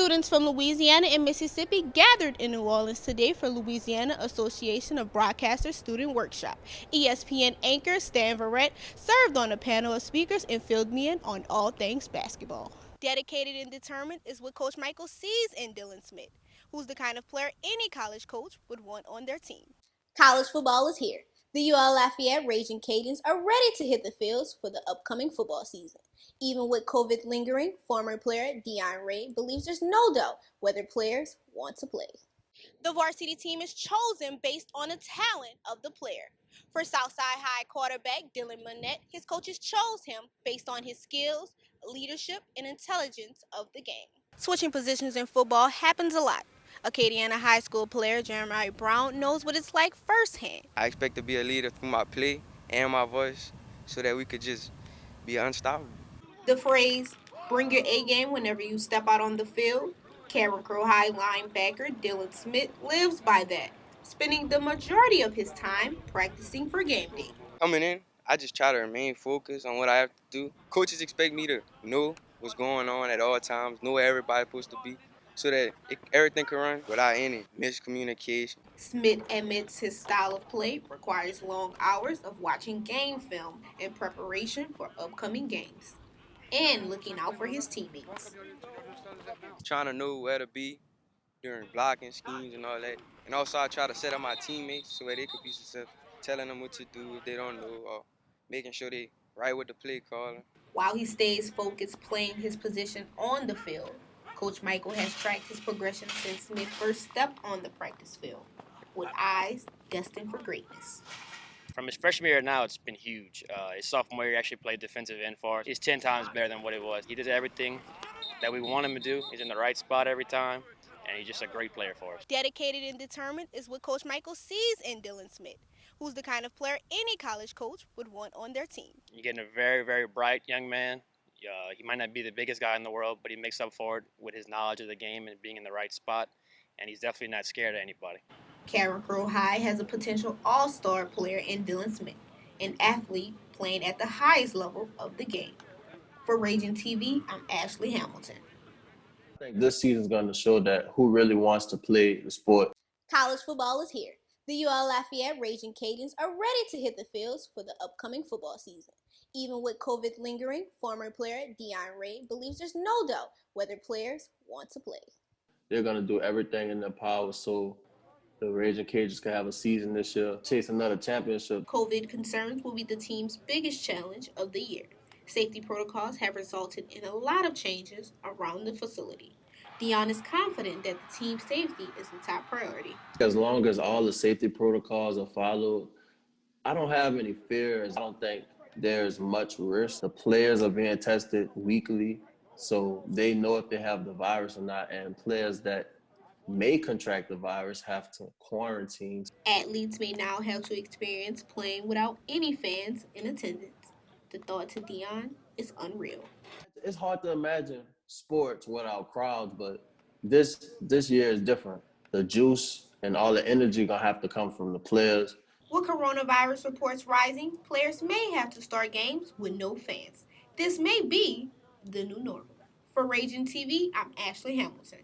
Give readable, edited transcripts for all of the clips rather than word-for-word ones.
Students from Louisiana and Mississippi gathered in New Orleans today for Louisiana Association of Broadcasters Student Workshop. ESPN anchor Stan Verrett served on a panel of speakers and filled me in on all things basketball. Dedicated and determined is what Coach Michael sees in Dylan Smith, who's the kind of player any college coach would want on their team. College football is here. The UL Lafayette Raging Cajuns are ready to hit the fields for the upcoming football season. Even with COVID lingering, former player Dion Ray believes there's no doubt whether players want to play. The varsity team is chosen based on the talent of the player. For Southside High quarterback Dylan Monette, his coaches chose him based on his skills, leadership, and intelligence of the game. Switching positions in football happens a lot. Acadiana High School player Jeremiah Brown knows what it's like firsthand. I expect to be a leader through my play and my voice so that we could just be unstoppable. The phrase, bring your A game whenever you step out on the field, Carrick-Crow High linebacker Dylan Smith lives by that, spending the majority of his time practicing for game day. Coming in, I just try to remain focused on what I have to do. Coaches expect me to know what's going on at all times, know where everybody's supposed to be, so that everything can run without any miscommunication. Smith admits his style of play requires long hours of watching game film in preparation for upcoming games and looking out for his teammates. Trying to know where to be during blocking schemes and all that. And also I try to set up my teammates so that they could be successful, telling them what to do if they don't know, or making sure they right with the play caller. While he stays focused playing his position on the field, Coach Michael has tracked his progression since Smith first stepped on the practice field, with eyes destined for greatness. From his freshman year now, it's been huge. His sophomore year, he actually played defensive end for us. He's 10 times better than what it was. He does everything that we want him to do. He's in the right spot every time, and he's just a great player for us. Dedicated and determined is what Coach Michael sees in Dylan Smith, who's the kind of player any college coach would want on their team. You're getting a very, very bright young man. He might not be the biggest guy in the world, but he makes up for it with his knowledge of the game and being in the right spot, and he's definitely not scared of anybody. Carrick-Crow High has a potential all-star player in Dylan Smith, an athlete playing at the highest level of the game. For Raging TV, I'm Ashley Hamilton. I think this season is going to show that who really wants to play the sport. College football is here. The UL Lafayette Raging Cajuns are ready to hit the fields for the upcoming football season. Even with COVID lingering, former player Dion Ray believes there's no doubt whether players want to play. They're going to do everything in their power so the Raging Cajuns can have a season this year, chase another championship. COVID concerns will be the team's biggest challenge of the year. Safety protocols have resulted in a lot of changes around the facility. Dion is confident that the team's safety is the top priority. As long as all the safety protocols are followed, I don't have any fears. I don't think there's much risk. The players are being tested weekly, so they know if they have the virus or not, and players that may contract the virus have to quarantine. Athletes may now have to experience playing without any fans in attendance. The thought to Dion is unreal. It's hard to imagine sports without crowds, but this year is different. The juice and all the energy gonna have to come from the players. With coronavirus reports rising, players may have to start games with no fans. This may be the new normal. For Raging TV, I'm Ashley Hamilton.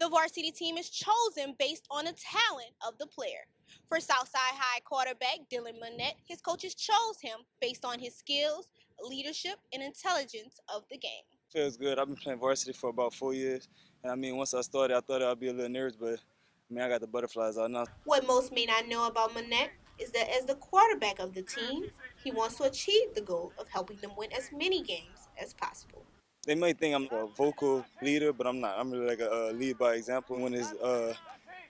The varsity team is chosen based on the talent of the player. For Southside High quarterback Dylan Monette, his coaches chose him based on his skills, leadership, and intelligence of the game. Feels good. I've been playing varsity for about 4 years. And I mean, once I started, I thought I'd be a little nervous, but I mean, I got the butterflies out now. What most may not know about Monette is that as the quarterback of the team, he wants to achieve the goal of helping them win as many games as possible. They might think I'm a vocal leader, but I'm not. I'm really like a lead by example. When it's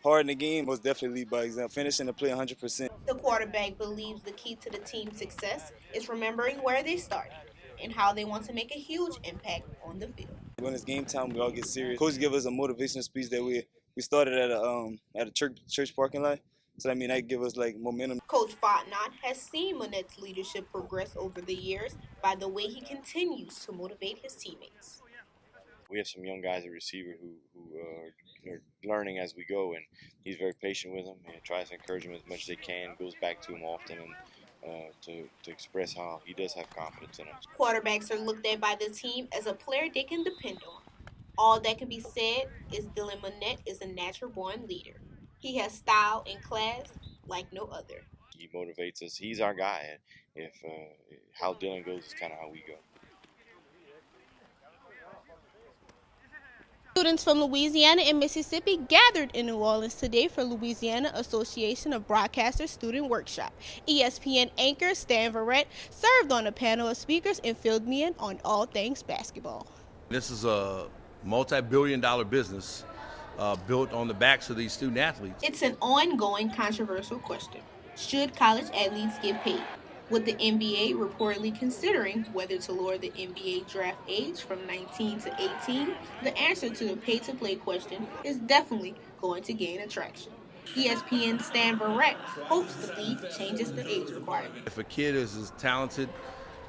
hard in the game, most definitely lead by example. Finishing the play 100%. The quarterback believes the key to the team's success is remembering where they started and how they want to make a huge impact on the field. When it's game time, we all get serious. Coach give us a motivational speech that we started at a church parking lot. So I mean, that give us like momentum. Coach Fontenot has seen Monette's leadership progress over the years by the way he continues to motivate his teammates. We have some young guys at receiver who are learning as we go, and he's very patient with them and tries to encourage them as much as they can, goes back to them often and to express how he does have confidence in them. Quarterbacks are looked at by the team as a player they can depend on. All that can be said is Dylan Monette is a natural-born leader. He has style and class like no other. He motivates us. He's our guy. And if how Dylan goes is kind of how we go. Students from Louisiana and Mississippi gathered in New Orleans today for Louisiana Association of Broadcasters Student Workshop. ESPN anchor Stan Verrett served on a panel of speakers and filled me in on all things basketball. This is a multi-billion-dollar business built on the backs of these student athletes. It's an ongoing controversial question. Should college athletes get paid? With the NBA reportedly considering whether to lower the NBA draft age from 19 to 18, the answer to the pay-to-play question is definitely going to gain attraction. ESPN Stan Verrett hopes the league changes the age requirement. If a kid is talented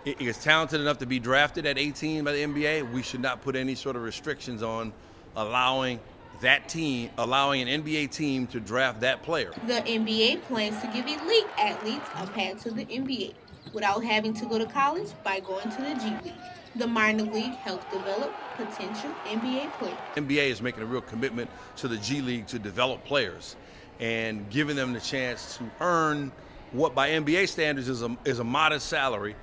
enough to be drafted at 18 by the NBA, we should not put any sort of restrictions on allowing an NBA team to draft that player. The NBA plans to give elite athletes a path to the NBA without having to go to college by going to the G League. The minor league helps develop potential NBA players. NBA is making a real commitment to the G League to develop players and giving them the chance to earn what by NBA standards is a modest salary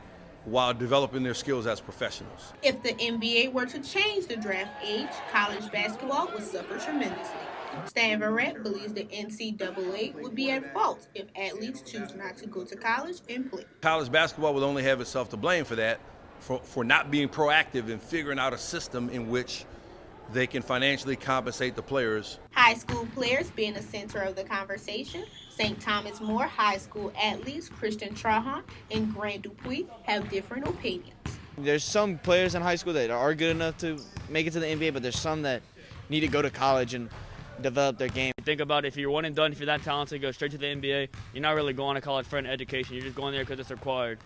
while developing their skills as professionals. If the NBA were to change the draft age, college basketball would suffer tremendously. Stan Verrett believes the NCAA would be at fault if athletes choose not to go to college and play. College basketball will only have itself to blame for that, for not being proactive in figuring out a system in which they can financially compensate the players. High school players being the center of the conversation. St. Thomas More high school athletes Christian Trahan and Grant Dupuis have different opinions. There's some players in high school that are good enough to make it to the NBA, but there's some that need to go to college and develop their game. Think about it, if you're one and done, if you're that talented, go straight to the NBA. You're not really going to college for an education. You're just going there because it's required.